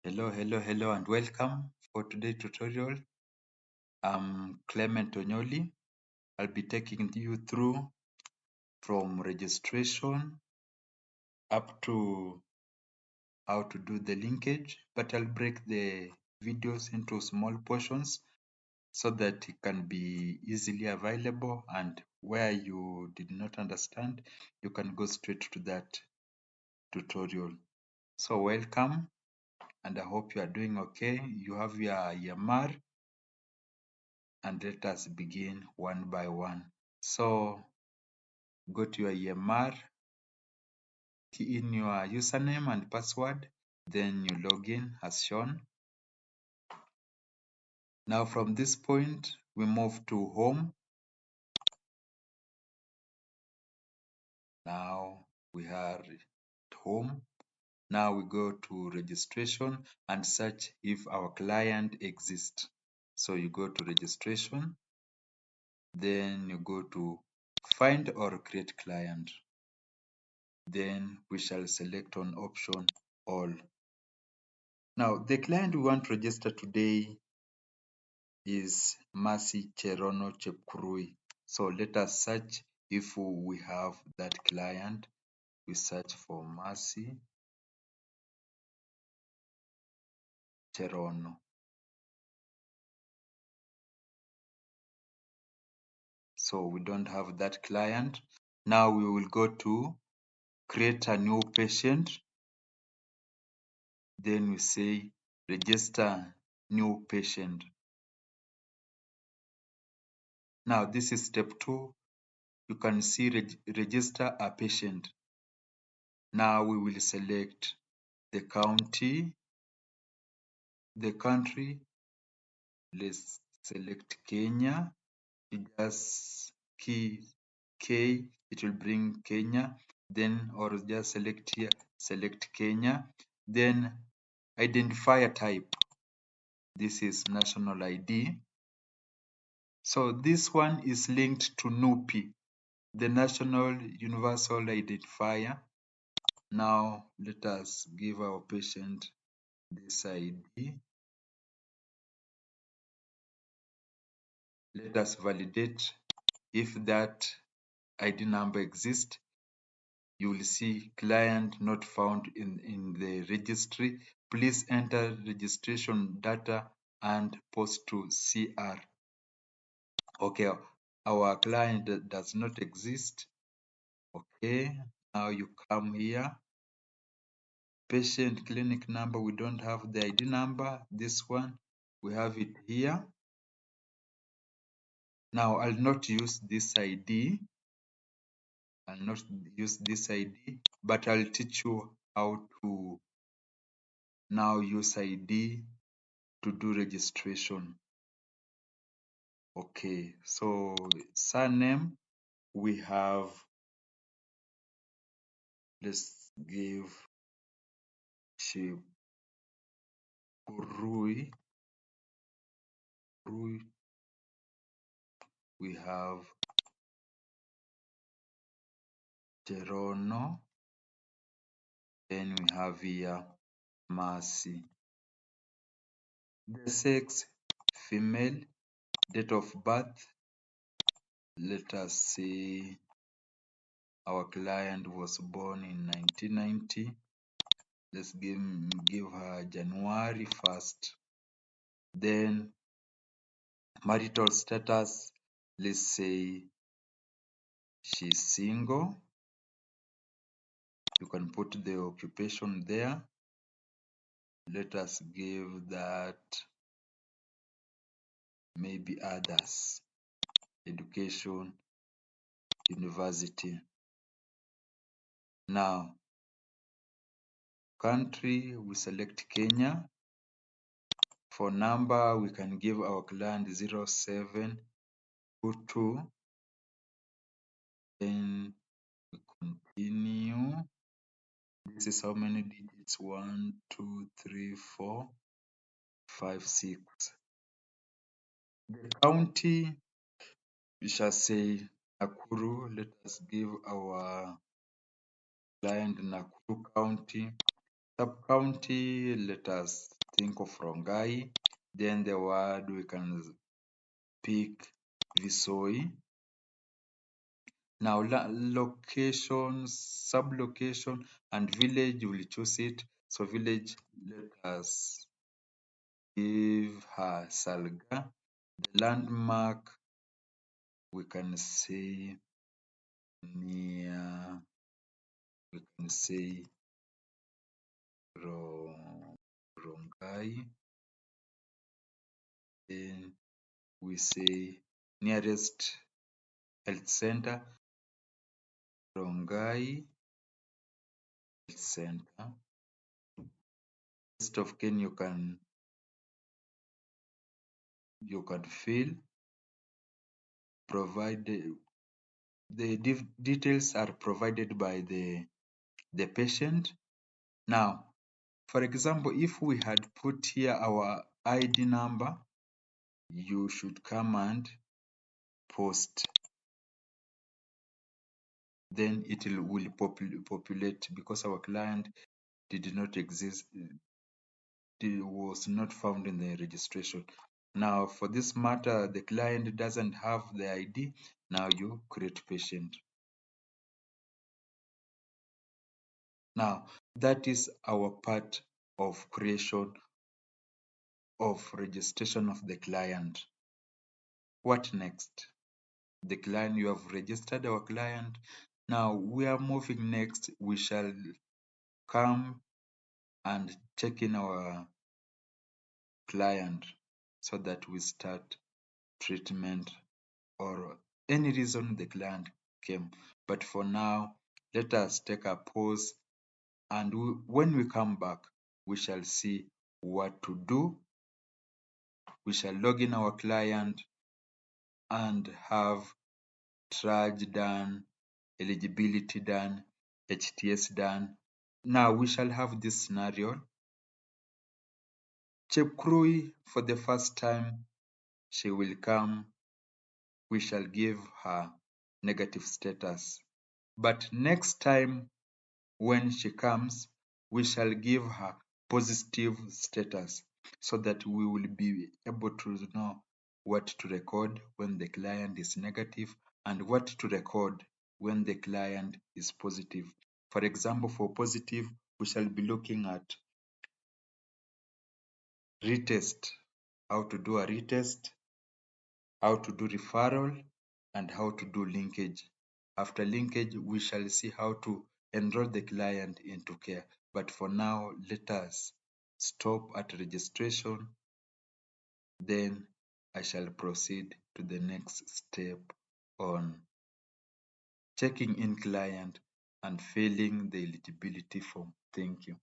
Hello, and welcome for today's tutorial. I'm Clement Onyoli. I'll be taking you through from registration up to how to do the linkage, but I'll break the videos into small portions so that it can be easily available, and where you did not understand, you can go straight to that tutorial. So welcome, and I hope you are doing okay. You have your EMR, and let us begin one by one. So go to your EMR, key in your username and password, then you log in as shown. Now from this point, we move to home. Now we are at home. Now we go to registration and search if our client exists. So you go to registration, then you go to find or create client. Then we shall select on option all. Now the client we want to register today is Mercy Cherono Chepkurui. So let us search if we have that client. We search for Mercy Cherono. So we don't have that client. Now we will go to create a new patient. Then we say register new patient. Now this is step 2. You can see register a patient. Now we will select the county, the country. Let's select Kenya. You just key K, it will bring Kenya. Then, or just select here, select Kenya. Then identifier type. This is national ID. So this one is linked to NUPI, the National Universal Identifier. Now let us give our patient this ID. Let us validate if that ID number exists. You will see client not found in the registry. Please enter registration data and post to CR. Okay, our client does not exist. Okay, now you come here. Patient clinic number, we don't have the ID number. This one, we have it here. Now I'll not use this ID. I'll not use this ID, but I'll teach you how to now use ID to do registration. Okay, so surname, we have, let's give Chepkurui. We have Cherono, then we have here Mercy. The sex, female. Date of birth, let us say our client was born in 1990. Let's give her January 1st. Then marital status, let's say she's single. You can put the occupation there. Let us give that maybe others. Education, university. Now, country, we select Kenya. For number, we can give our client 0722. Then we continue. This is how many digits? 1, 2, 3, 4, 5, 6. The county, we shall say Nakuru. Let us give our client Nakuru County. Sub-county, let us think of Rongai. Then the word we can pick Visoi. Now location, sub-location, and village, we'll choose it. So village, let us give her Salga. The landmark, we can say near, we can say Rongai. Then we say nearest health center, Rongai Health Center. Rest of Kenya you can fill, provided the details are provided by the patient. Now, for example, if we had put here our ID number, you should come and post. Then it will populate because our client did not exist, it was not found in the registration. Now, for this matter, the client doesn't have the ID. Now you create patient. Now, that is our part of creation of registration of the client. What next? The client, you have registered our client. Now we are moving next. We shall come and check in our client so that we start treatment or any reason the client came. But for now, let us take a pause, and when we come back, we shall see what to do. We shall log in our client and have triage done, eligibility done, HTS done. Now we shall have this scenario. Chepkrui, for the first time, she will come. We shall give her negative status. But next time when she comes, we shall give her positive status so that we will be able to know what to record when the client is negative and what to record when the client is positive. For example, for positive, we shall be looking at retest, how to do a retest, how to do referral, and how to do linkage. After linkage, we shall see how to enroll the client into care. But for now, let us stop at registration. Then I shall proceed to the next step on checking in client and filling the eligibility form. Thank you.